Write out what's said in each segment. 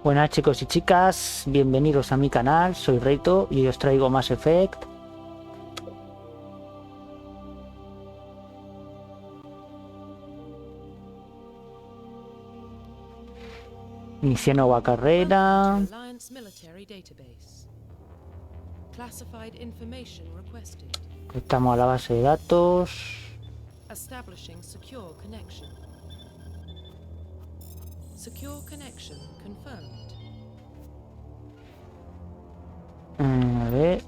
Buenas chicos y chicas, bienvenidos a mi canal, soy Reito y os traigo Mass Effect. Inicié nueva carrera. Estamos a la base de datos. A ver.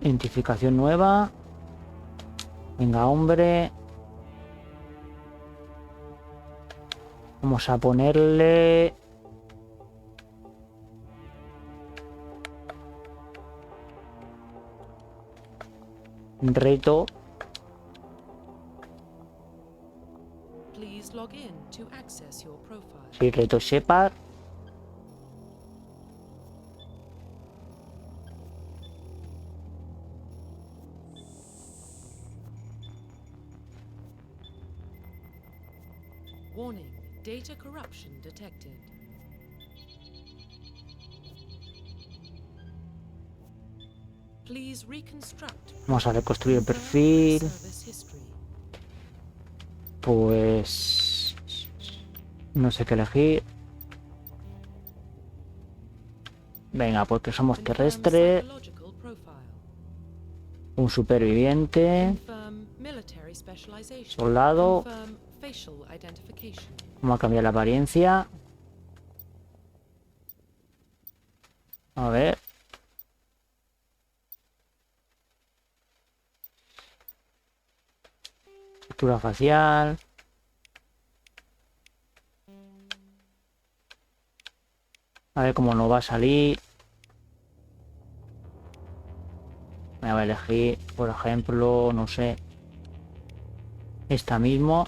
Identificación nueva. Venga, hombre. Vamos a ponerle... Reto. Sí, Reto Shepard. Warning, data corruption detected. Please reconstruct. Vamos a reconstruir el perfil. Pues... no sé qué elegir. Venga, porque somos terrestres. Un superviviente. Soldado. Vamos a cambiar la apariencia. A ver. Textura facial. A ver cómo nos va a salir. Me voy a elegir, por ejemplo, no sé, esta mismo.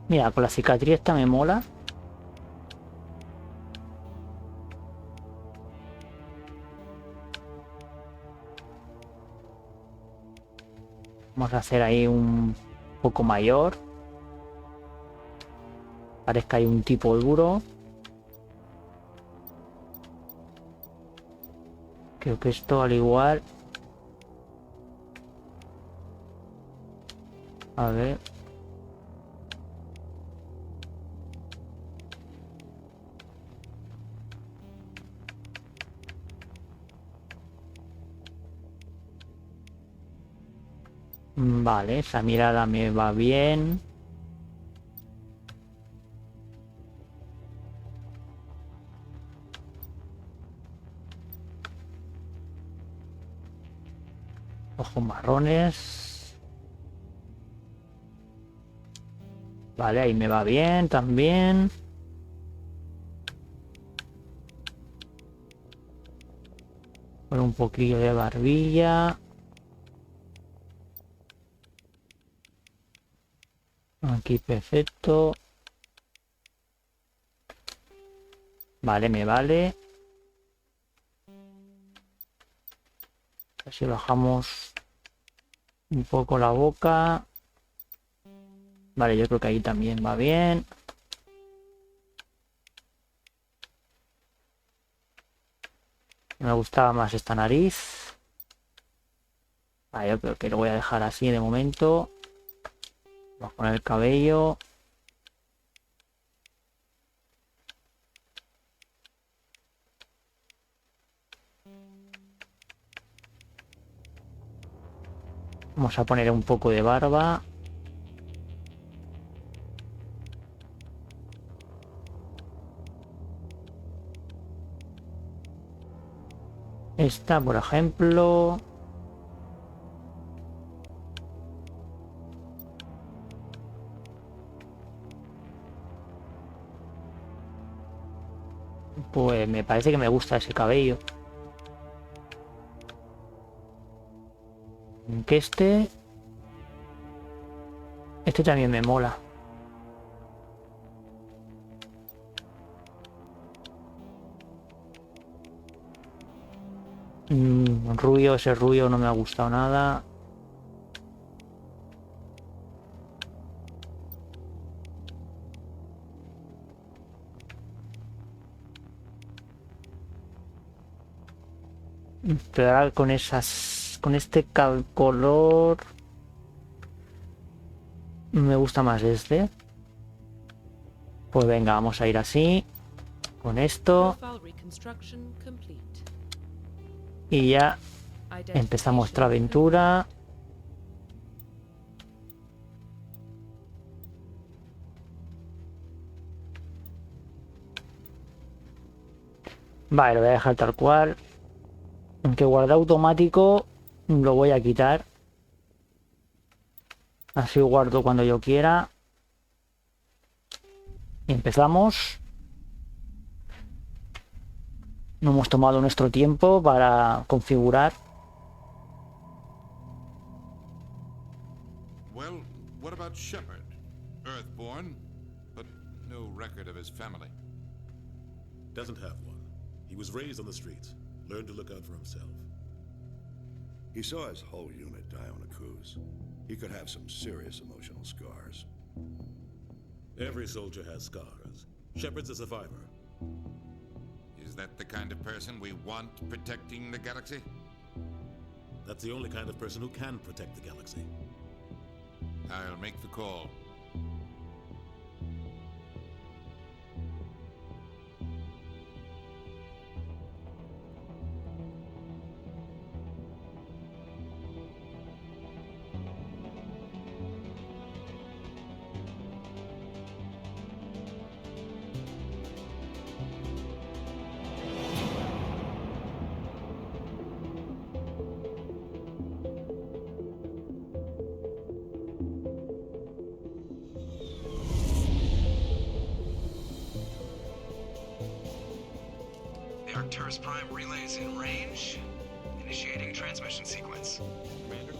Mira, con la cicatriz esta me mola. Vamos a hacer ahí un poco mayor. Parezca ahí un tipo duro. Creo que esto al igual. A ver. Vale, esa mirada me va bien. Ojos marrones. Vale, ahí me va bien también. Con un poquillo de barbilla. Aquí perfecto. Vale, me vale. Así bajamos un poco la boca. Vale, yo creo que ahí también va bien. Me gustaba más esta nariz. Vale, yo creo que lo voy a dejar así de momento. Vamos a poner el cabello. Vamos a poner un poco de barba. Esta, por ejemplo. Pues me parece que me gusta ese cabello. Que este también me mola. Ese ruido no me ha gustado nada. Pero ahora con esas, con este color me gusta más este. Pues venga, vamos a ir así, con esto, Profile reconstruction complete. y ya empezamos Identification nuestra aventura. Vale, lo voy a dejar tal cual. Aunque guardar automático lo voy a quitar. Así guardo cuando yo quiera. Y empezamos. No hemos tomado nuestro tiempo para configurar. Well, what about Shepard? Earthborn, but no record of his family. Doesn't have one. He was raised on the streets. Learned to look out for himself. He saw his whole unit die on a cruise. He could have some serious emotional scars. Every soldier has scars. Shepard's a survivor. Is that the kind of person we want protecting the galaxy? That's the only kind of person who can protect the galaxy. I'll make the call. The Arcturus Prime relay is in range. Initiating transmission sequence. Commander?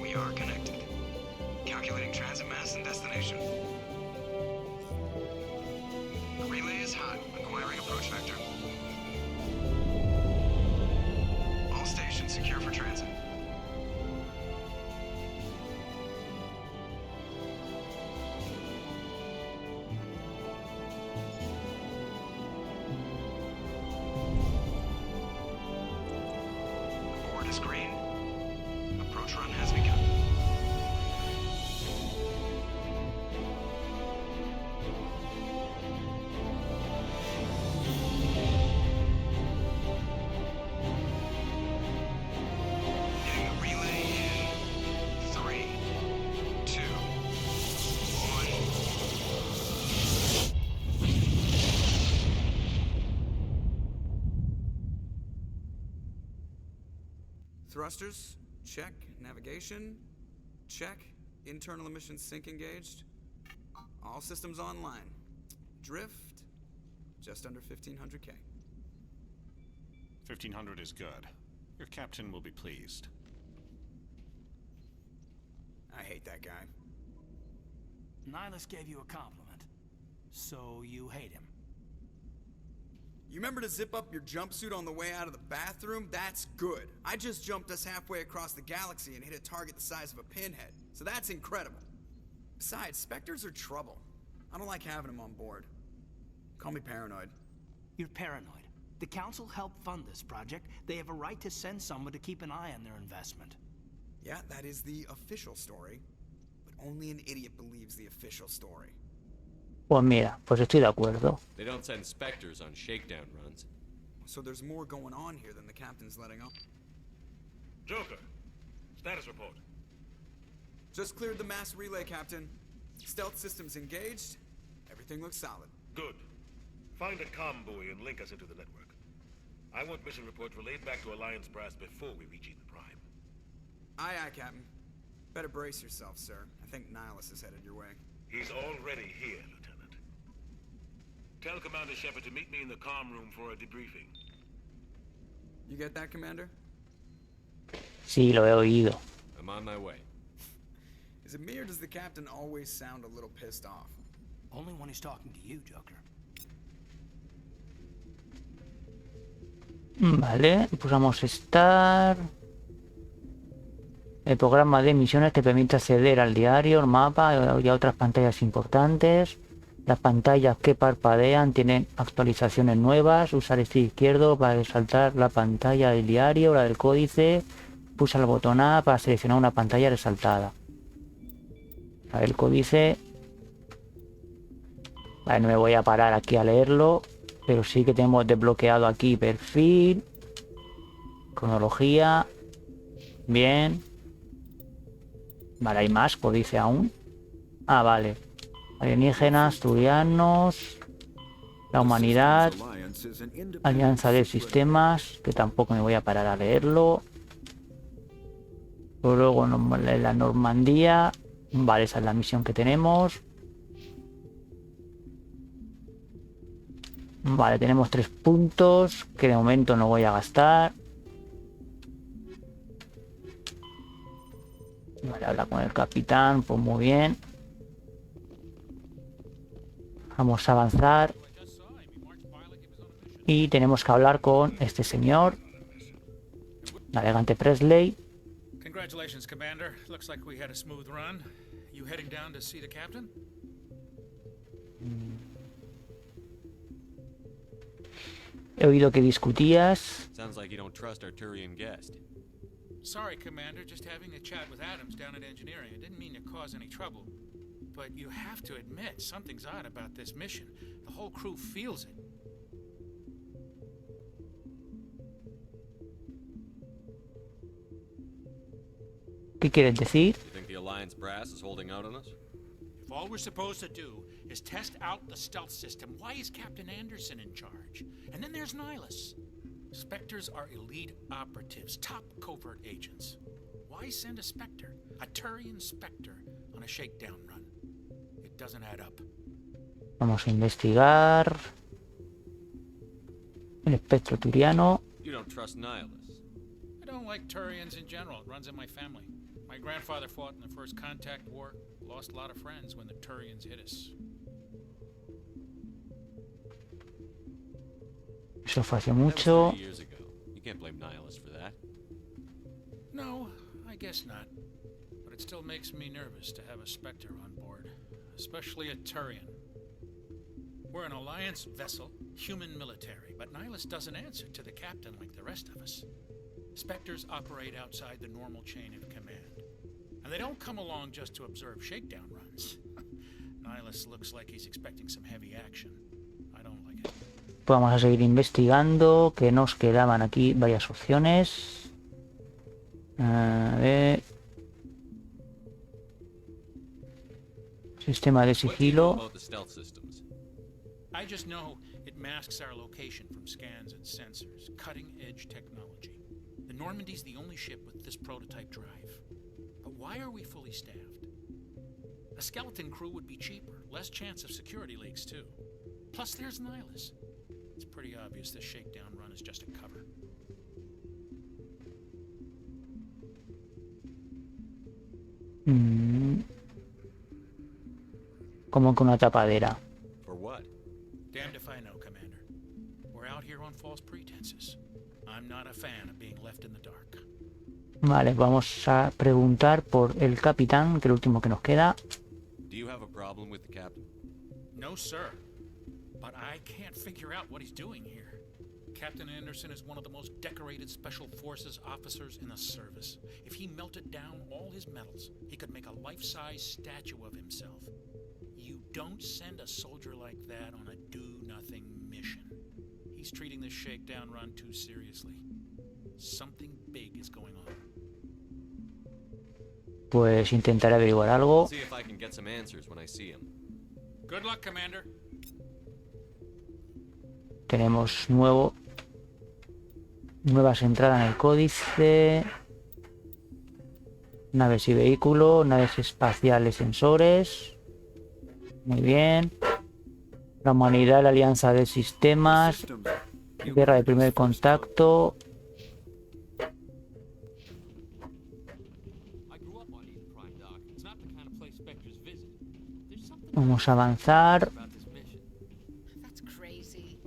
We are connected. Calculating transit mass and destination. Relay is hot. Acquiring approach vector. All stations secure for transit. Board is green. Approach run has begun. Getting the relay in 3, 2, 1. Thrusters, check. Navigation, check. Internal emission sync engaged. All systems online. Drift, just under 1500K. 1500 is good. Your captain will be pleased. I hate that guy. Nihilus gave you a compliment. So you hate him. You remember to zip up your jumpsuit on the way out of the bathroom? That's good. I just jumped us halfway across the galaxy and hit a target the size of a pinhead. So that's incredible. Besides, Spectres are trouble. I don't like having them on board. Call me paranoid. You're paranoid. The Council helped fund this project. They have a right to send someone to keep an eye on their investment. Yeah, that is the official story. But only an idiot believes the official story. Pues mira, pues estoy de acuerdo. They don't send Spectres on shakedown runs. So there's more going on here than the captain's letting on. Joker, status report. Just cleared the mass relay, Captain. Stealth systems engaged. Everything looks solid. Good. Find a comm buoy and link us into the network. I want mission reports relayed back to Alliance brass before we reach Eden Prime. Aye, aye, Captain. Better brace yourself, sir. I think Nihilus is headed your way. He's already here, Lieutenant. Tell Commander Shepard to meet me in the comm room for a debriefing. You get that, Commander? Sí, lo he oído. I'm on my way. Is it me or does the captain always sound a little pissed off? Only when he's talking to you, Joker. Vale, pulsamos Start. El programa de misiones te permite acceder al diario, el mapa y a otras pantallas importantes. Las pantallas que parpadean tienen actualizaciones nuevas. Usa el stick izquierdo para resaltar la pantalla del diario, la del códice. Pulsa el botón A para seleccionar una pantalla resaltada. A ver, el códice. Vale, no me voy a parar aquí a leerlo, pero sí que tenemos desbloqueado aquí perfil, cronología. Bien. Vale, hay más códice aún. Ah, vale. Alienígenas, turianos, la humanidad, alianza de sistemas, que tampoco me voy a parar a leerlo. Luego la Normandía. Vale, esa es la misión que tenemos. Vale, tenemos 3 puntos que de momento no voy a gastar. Vale, habla con el capitán, pues muy bien. Vamos a avanzar. Y tenemos que hablar con este señor, navegante Presley. Congratulations, Commander. Looks like we had a smooth run. You heading down to see the captain? He oído que discutías. Sounds like you don't trust our Turian guest. Sorry, Commander. Just having a chat with Adams down at engineering. I didn't mean to cause any trouble. But you have to admit, something's odd about this mission. The whole crew feels it. ¿Qué quieres decir? You think the Alliance brass is holding out on us? If all we're supposed to do is test out the stealth system, why is Captain Anderson in charge? And then there's Nihilus. Spectres are elite operatives, top covert agents. Why send a Spectre, a Turian Spectre, on a shakedown run? It doesn't add up. Vamos a investigar el espectro turiano. You don't trust Nihilus. I don't like Turians in general. It runs in my family. My grandfather fought in the First Contact War. Lost a lot of friends when the Turians hit us. Eso fue hace That was mucho. 30 years ago. You can't blame Nihilus for that. No, I guess not. But it still makes me nervous to have a Spectre on board. Especially a Turian. We're an Alliance vessel, human military, but Nihilus doesn't answer to the captain like the rest of us. Spectres operate outside the normal chain of command. And they don't come along just to observe shakedown runs. Nihilus looks like he's expecting some heavy action. I don't like it. Pues vamos a seguir investigando, que nos quedaban aquí varias opciones. A ver. Sistema de What do you know sigilo. about the stealth systems? I just know it masks our location from scans and sensors. Cutting-edge technology. The Normandy's the only ship with this prototype drive. But why are we fully staffed? A skeleton crew would be cheaper, less chance of security leaks too. Plus there's Nihilus. It's pretty obvious this shakedown run is just a cover. Como con una tapadera. For what? Damned if I know, Commander. We're out here on false pretenses. I'm not a fan of being left in the dark. Vale, vamos a preguntar por el capitán, que es el último que nos queda. Do you have a problem with the captain? No, sir. But I can't figure out what he's doing here. Captain Anderson is one of the most decorated Special Forces officers in the service. If he melted down all his medals, he could make a life-size statue of himself. You don't send a soldier like that on a do-nothing mission. He's treating this shakedown run too seriously. Something big is going on. Pues intentaré averiguar algo. See if I can get some answers when I see him. Good luck, Commander. Tenemos nuevas entradas en el códice. Naves y vehículos, naves espaciales, sensores. Muy bien. La humanidad, la alianza de sistemas. Guerra de primer contacto. Vamos a avanzar. That's crazy.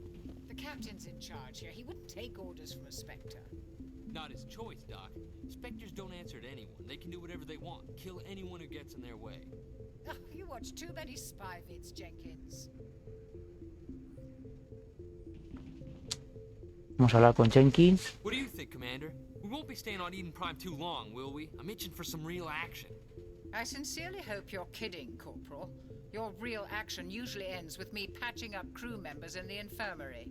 The captain's in charge here. He wouldn't take orders from a Spectre. Not his choice, Doc. Spectres don't answer to anyone. They can do whatever they want. Kill anyone who gets in their way. Oh, you watch too many spy vids, Jenkins. Vamos a hablar con Jenkins. What do you think, Commander? We won't be staying on Eden Prime too long, will we? I'm itching for some real action. I sincerely hope you're kidding, Corporal. Your real action usually ends with me patching up crew members in the infirmary.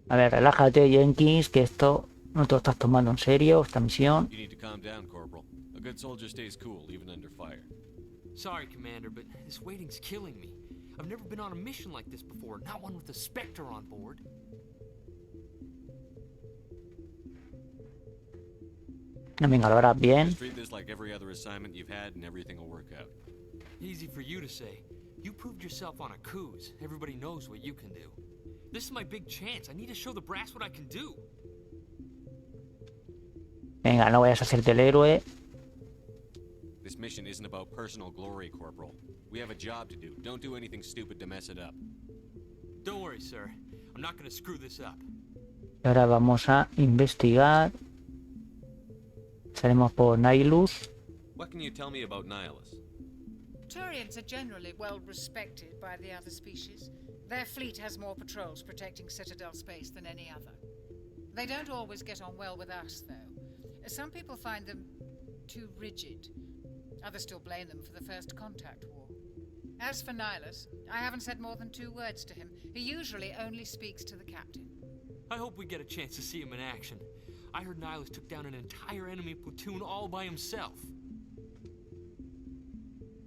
A ver, relájate, Jenkins, que esto no te lo estás tomando en serio, esta misión. You need to calm down, Corporal. A good soldier stays cool, even under fire. Sorry, Commander, but this waiting's killing me. I've never been on a mission like this before, not one with a Spectre on board. Venga, lo harás bien. Just treat this like every other assignment you've had and everything will work out. Easy for you to say. You proved yourself on a cruise. Everybody knows what you can do. This is my big chance. I need to show the brass what I can do. Venga, no vayas a hacerte el héroe. This mission isn't about personal glory, Corporal. We have a job to do. Don't do anything stupid to mess it up. Don't worry, sir. I'm not gonna screw this up. Y ahora vamos a investigar. Salimos por Nihilus. What can you tell me about Nihilus? Turians are generally well respected by the other species. Their fleet has more patrols protecting Citadel space than any other. They don't always get on well with us, though. Some people find them too rigid. Others still blame them for the First Contact War. As for Nihilus, I haven't said more than 2 words to him. He usually only speaks to the captain. I hope we get a chance to see him in action. I heard Nihilus took down an entire enemy platoon all by himself.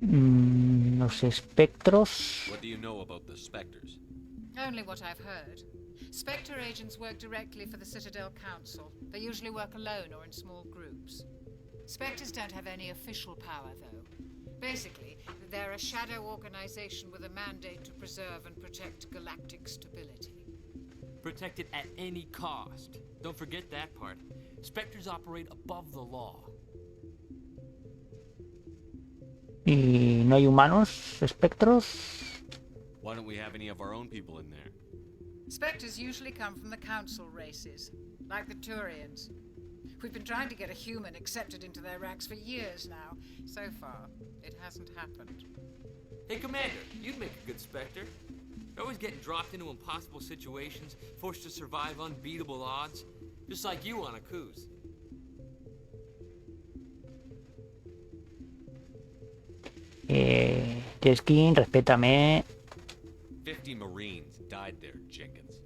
Los espectros. What do you know about the Spectres? Only what I've heard. Spectre agents work directly for the Citadel Council. They usually work alone or in small groups. Spectres don't have any official power, though. Basically, they're a shadow organization with a mandate to preserve and protect galactic stability. Protect it at any cost. Don't forget that part. Spectres operate above the law. ¿Y no hay humanos espectros? Why don't we have any of our own people in there? Spectres usually come from the Council races, like the Turians. We've been trying to get a human accepted into their ranks for years now. So far, it hasn't happened. Hey, Commander, you'd make a good Spectre. You're always getting dropped into impossible situations, forced to survive unbeatable odds. Just like you on a cruise. Jeskin, respétame. 50 Marines died there, Jenkins.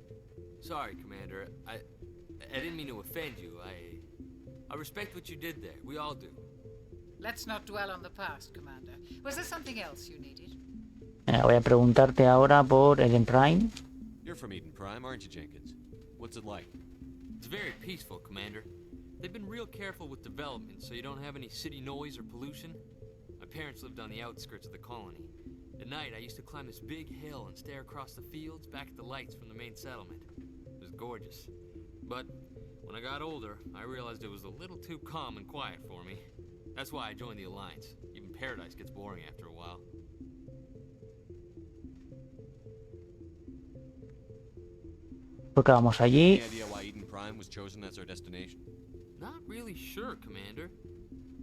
Sorry, Commander. I didn't mean to offend you. I respect what you did there. We all do. Let's not dwell on the past, Commander. Was there something else you needed? Voy a preguntarte ahora por Eden Prime. You're from Eden Prime, aren't you, Jenkins? What's it like? It's very peaceful, Commander. They've been real careful with development, so you don't have any city noise or pollution. My parents lived on the outskirts of the colony. At night, I used to climb this big hill and stare across the fields back at the lights from the main settlement. It was gorgeous. But when I got older, I realized it was a little too calm and quiet for me. That's why I joined the Alliance. Even paradise gets boring after a while. ¿Por qué vamos allí? Any idea why Eden Prime was chosen as our destination? Not really sure, Commander.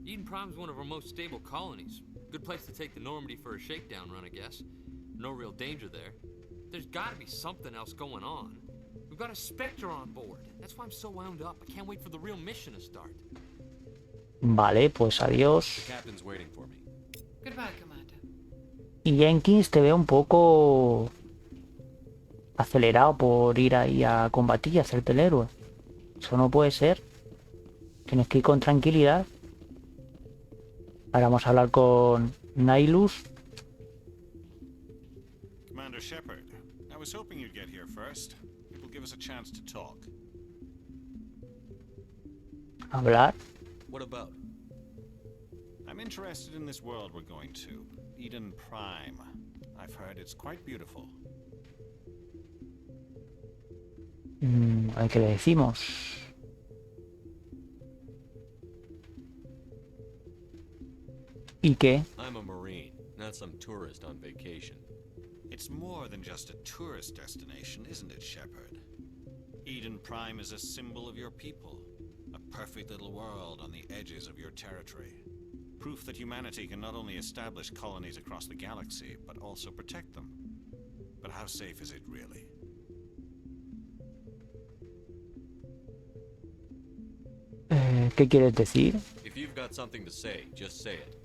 Eden Prime's one of our most stable colonies. Good place to take the Normandy for a shakedown run, I guess. No real danger there. There's gotta be something else going on. We've got a Spectre on board. That's why I'm so wound up. I can't wait for the real mission to start. Vale, pues adiós. The captain's waiting for me. Goodbye, Commander. Y Jenkins, te veo un poco acelerado por ir ahí a combatir y hacerte el héroe. Eso no puede ser. Tienes que ir con tranquilidad. Ahora vamos a hablar con Nihilus. Commander Shepard, I was hoping you'd get here first. It will give us a chance to talk. Hablar. What about? I'm interested in this world we're going to, Eden Prime. I've heard it's quite beautiful. A ver qué le decimos. ¿Y qué? I'm a Marine. not some tourist on vacation. It's more than just a tourist destination, isn't it, Shepard? Eden Prime is a symbol of your people. A perfect little world on the edges of your territory. Proof that humanity can not only establish colonies across the galaxy, but also protect them. But how safe is it really? ¿Qué quieres decir? If you've got something to say, just say it.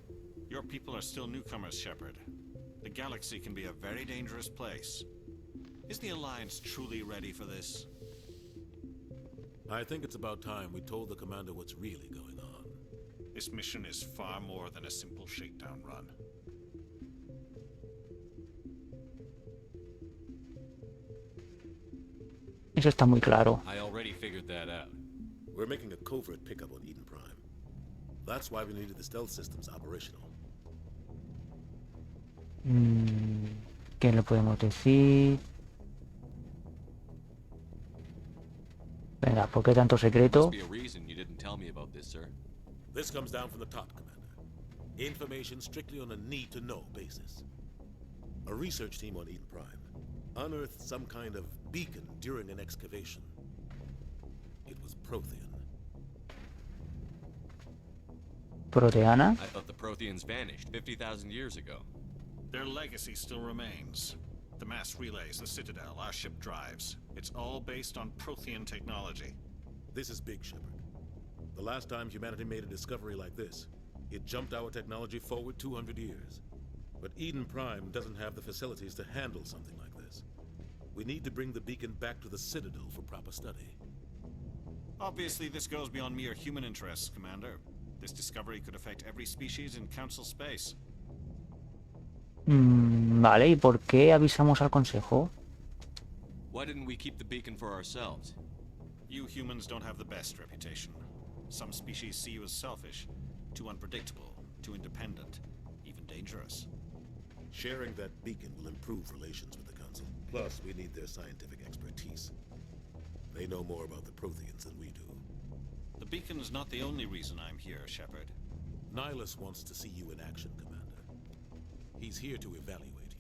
Your people are still newcomers, Shepard. The galaxy can be a very dangerous place. Is the Alliance truly ready for this? I think it's about time we told the commander what's really going on. This mission is far more than a simple shakedown run. Eso está muy claro. I already figured that out. We're making a covert pickup on Eden Prime. That's why we needed the stealth systems operational. ¿Qué le podemos decir? Venga, ¿por qué tanto secreto? Must be a reason you didn't tell me about this, sir. This comes down from the top, Commander. Information strictly on a need-to-know basis. A research team on Eden Prime unearthed some kind of beacon during an excavation. It was Prothean. ¿Proteana? I thought the Protheans vanished 50,000 years ago. Their legacy still remains. The mass relays, the Citadel, our ship drives. It's all based on Prothean technology. This is big, Shepard. The last time humanity made a discovery like this, it jumped our technology forward 200 years. But Eden Prime doesn't have the facilities to handle something like this. We need to bring the beacon back to the Citadel for proper study. Obviously, this goes beyond mere human interests, Commander. This discovery could affect every species in Council space. Vale, ¿y por qué avisamos al Consejo? Why didn't we keep the beacon for ourselves? You humans don't have the best reputation. Some species see you as selfish, too unpredictable, too independent, even dangerous. Sharing that beacon will improve relations with the Council. Plus, we need their scientific expertise. They know more about the Protheans than we do. The beacon is not the only reason I'm here, Shepard. Nihilus wants to see you in action, Commander. He's here to evaluate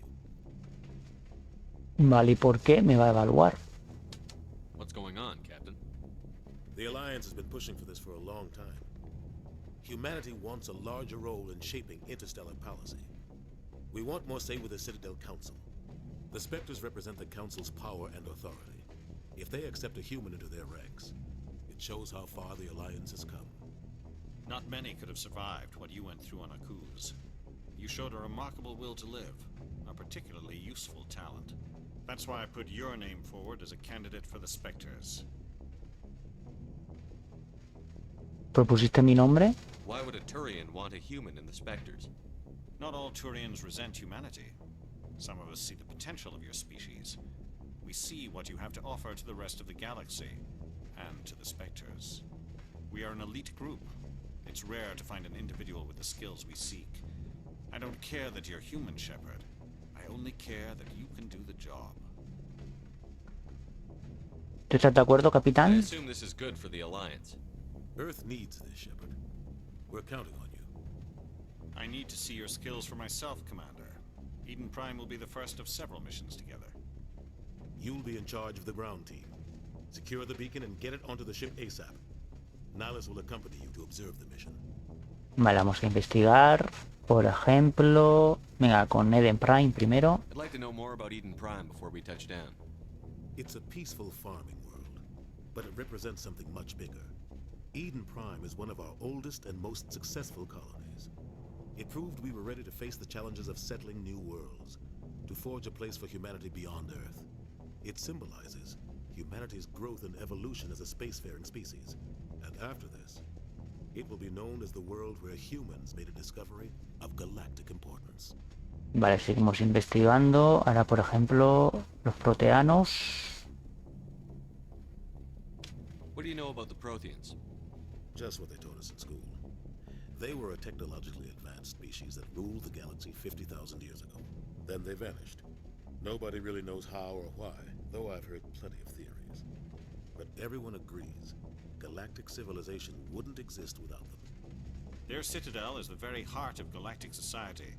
you. Vale, ¿y por qué me va a evaluar? What's going on, Captain? The Alliance has been pushing for this for a long time. Humanity wants a larger role in shaping interstellar policy. We want more say with the Citadel Council. The Spectres represent the Council's power and authority. If they accept a human into their ranks, it shows how far the Alliance has come. Not many could have survived what you went through on Akuz. You showed a remarkable will to live, a particularly useful talent. That's why I put your name forward as a candidate for the Spectres. ¿Propusiste mi nombre? Why would a Turian want a human in the Spectres? Not all Turians resent humanity. Some of us see the potential of your species. We see what you have to offer to the rest of the galaxy, and to the Spectres. We are an elite group. It's rare to find an individual with the skills we seek. I don't care that you're human, Shepard. I only care that you can do the job. ¿Tú estás de acuerdo, I capitán? assume this is good for the Alliance. Earth needs this, Shepard. We're counting on you. I need to see your skills for myself, Commander. Eden Prime will be the first of several missions together. You'll be in charge of the ground team. Secure the beacon and get it onto the ship ASAP. Nihilus will accompany you to observe the mission. Vale, vamos a investigar. Por ejemplo, venga, con Eden Prime primero. I'd like to know more about Eden Prime before we touch down. It's a peaceful farming world, but it represents something much bigger. Eden Prime is one of our oldest and most successful colonies. It proved we were ready to face the challenges of settling new worlds, to forge a place for humanity beyond Earth. It symbolizes humanity's growth and evolution as a spacefaring species. And after this, it will be known as the world where humans made a discovery of galactic importance. Vale, seguimos investigando. Ahora, por ejemplo, los proteanos. What do you know about the Protheans? Just what they taught us in school. They were a technologically advanced species that ruled the galaxy 50,000 years ago. Then they vanished. Nobody really knows how or why, though I've heard plenty of theories. But everyone agrees galactic civilization wouldn't exist without them. Their citadel is the very heart of galactic society,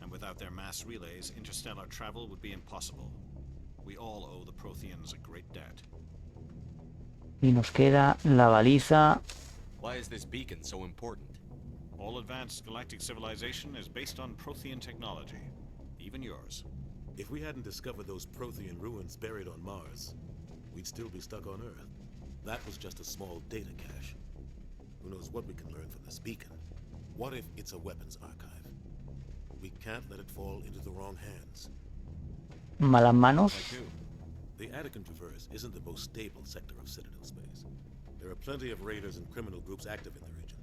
And without their mass relays, interstellar travel would be impossible. We all owe the Protheans a great debt. Y nos queda la baliza. Why is this beacon so important? All advanced galactic civilization is based on Prothean technology, even yours. If we hadn't discovered those Prothean ruins buried on Mars, we'd still be stuck on Earth. That was just a small data cache. Who knows what we can learn from this beacon? What if it's a weapons archive? We can't let it fall into the wrong hands. Malas manos. The Attican Traverse isn't the most stable sector of Citadel space. There are plenty of raiders and criminal groups active in the region.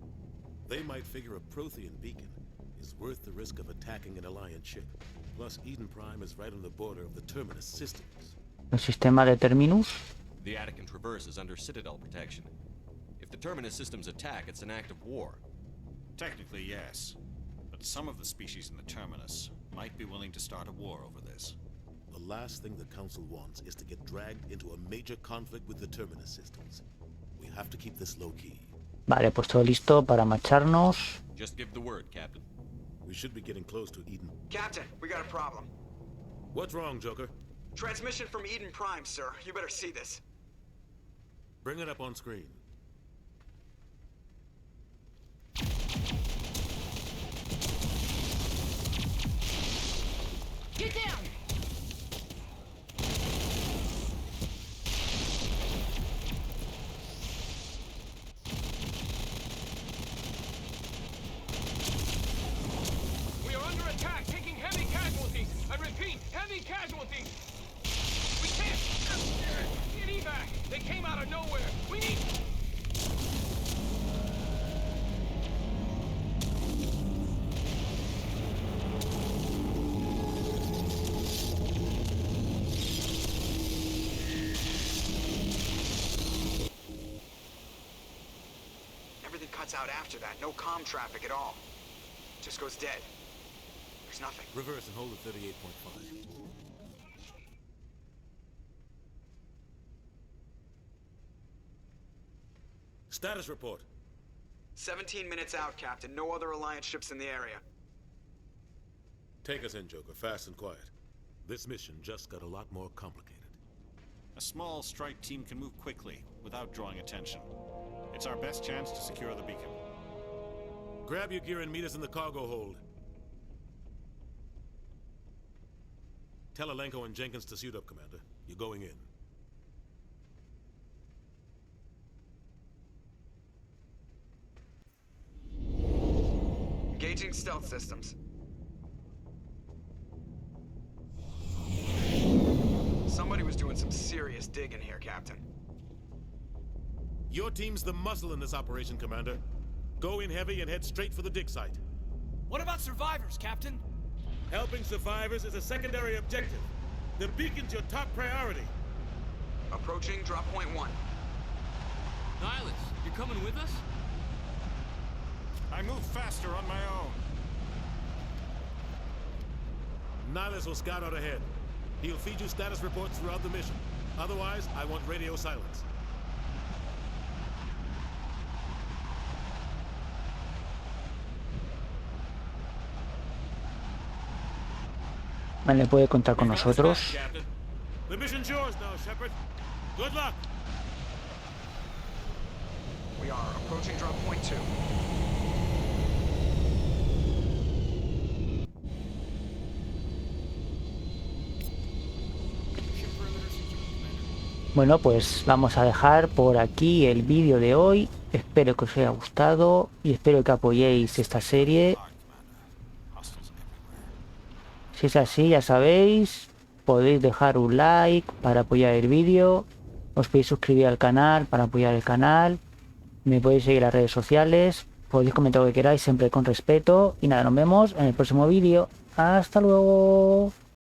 They might figure a Prothean beacon is worth the risk of attacking an Alliance ship. Plus, Eden Prime is right on the border of the Terminus systems. El sistema de Terminus. The Attican Traverse is under Citadel protection. If the Terminus systems attack, it's an act of war. Technically, yes. But some of the species in the Terminus might be willing to start a war over this. The last thing the Council wants is to get dragged into a major conflict with the Terminus systems. We have to keep this low-key. Vale, pues todo listo para marcharnos. Just give the word, Captain. We should be getting close to Eden. Captain, we got a problem. What's wrong, Joker? Transmission from Eden Prime, sir. You better see this. Bring it up on screen. Get down! We are under attack, taking heavy casualties. I repeat, heavy casualties. We can't get evac. They came out of nowhere. We need... Everything cuts out after that. No comm traffic at all. Just goes dead. There's nothing. Reverse and hold at 38.5. Status report. 17 minutes out, Captain. No other Alliance ships in the area. Take us in, Joker, fast and quiet. This mission just got a lot more complicated. A small strike team can move quickly, without drawing attention. It's our best chance to secure the beacon. Grab your gear and meet us in the cargo hold. Tell Alenko and Jenkins to suit up, Commander. You're going in. Engaging stealth systems. Somebody was doing some serious digging here, Captain. Your team's the muscle in this operation, Commander. Go in heavy and head straight for the dig site. What about survivors, Captain? Helping survivors is a secondary objective. The beacon's your top priority. Approaching drop point 1. Nihilus, you're coming with us? I move faster on my own. Nihilus will scout out ahead. He'll feed you status reports throughout the mission. Otherwise, I want radio silence. Vale, puede contar con nosotros. The mission's yours now, Shepard. Good luck. We are approaching drop point 2. Bueno, pues vamos a dejar por aquí el vídeo de hoy. Espero que os haya gustado y espero que apoyéis esta serie. Si es así, ya sabéis, podéis dejar un like para apoyar el vídeo. Os podéis suscribir al canal para apoyar el canal. Me podéis seguir en las redes sociales. Podéis comentar lo que queráis, siempre con respeto. Y nada, nos vemos en el próximo vídeo. Hasta luego.